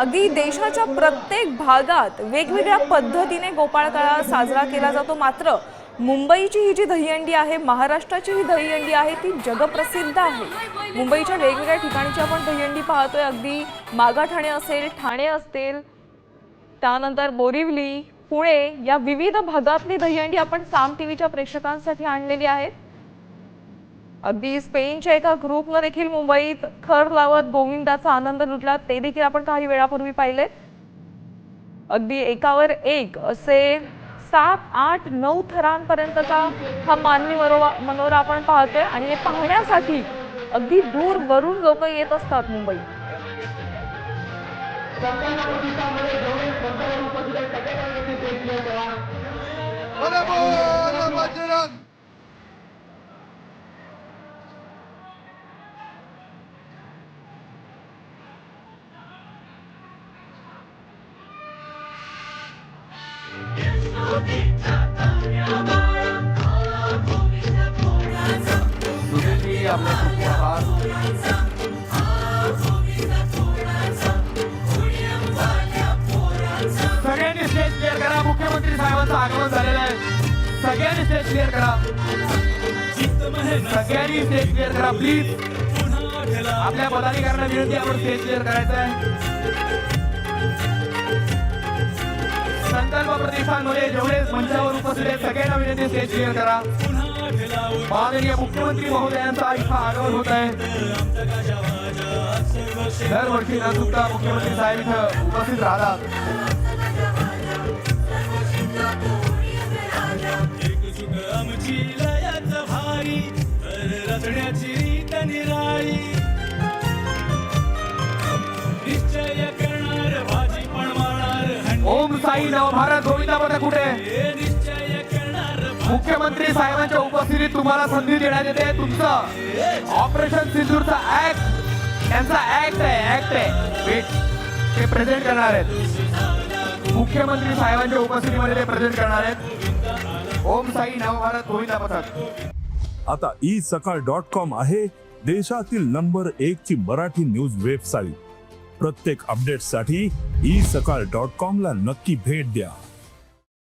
अगदी देशाच्या प्रत्येक भागात वेगवेगळ्या पद्धतीने गोपाळकाळा साजरा केला जातो। मात्र मुंबईची ही जी दहीहंडी आहे, महाराष्ट्राची ही दहीहंडी आहे, ती जगप्रसिद्ध आहे। मुंबईच्या वेगवेगळ्या ठिकाणची आपण दहीहंडी पाहतोय। अगदी मागाठाणे असेल, ठाणे असतील, त्यानंतर बोरिवली, पुणे या विविध भागातली दहीहंडी आपण साम टीव्हीच्या प्रेक्षकांसाठी आणलेली आहे। अगदी स्पेनच्या एका ग्रुपने देखील मुंबईत खर लावत गोविंदाचा आनंद लुटला, ते देखील आपण काही वेळापूर्वी पाहिले। अगदी एकावर एक असे 7, 8, 9 थरांपर्यंतचा हा मानवी मनोरा आपण पाहतोय आणि हे पाहण्यासाठी अगदी दूर वरून लोक येत असतात मुंबईत। सगळ्यांनी स्टेज क्लिअर करा। मुख्यमंत्री साहेबांचं आगमन झालेलं आहे। सगळ्यांनी स्टेज क्लिअर करा। सगळ्यांनी स्टेज क्लिअर करा प्लीज। आपल्या पदाधिकाऱ्यांना विनंती, आपण स्टेज क्लिअर करायचं आहे। संकल्प प्रतिष्ठानमध्ये जेवढे मंचावर उपस्थित आहेत सगळ्यांना विनंती, स्टेज क्लिअर करा। माननीय मुख्यमंत्री महोदयांचा इथं आगमन होत आहे। दरवर्षी न चुकता मुख्यमंत्री साहेब इथं उपस्थित राहतात। ओम साई नवभारत गोविंदामध्ये कुठे मुख्यमंत्री साहेबांच्या उपस्थितीत तुम्हाला संधी देण्यात येते। तुमचं ऑपरेशन सिंदूरचा ऍक्ट, त्यांचा ऍक्ट आहे वेट, ते प्रेझेंट करणार आहेत। मुख्यमंत्री साहेबांच्या उपस्थितीमध्ये ते प्रेझेंट करणार आहेत। ओम साई नवभारत गोविंदा पथक। आता isakal.com आहे देशातील नंबर 1 ची मराठी न्यूज वेबसाईट। प्रत्येक अपडेटसाठी isakal.com ला नक्की भेट द्या।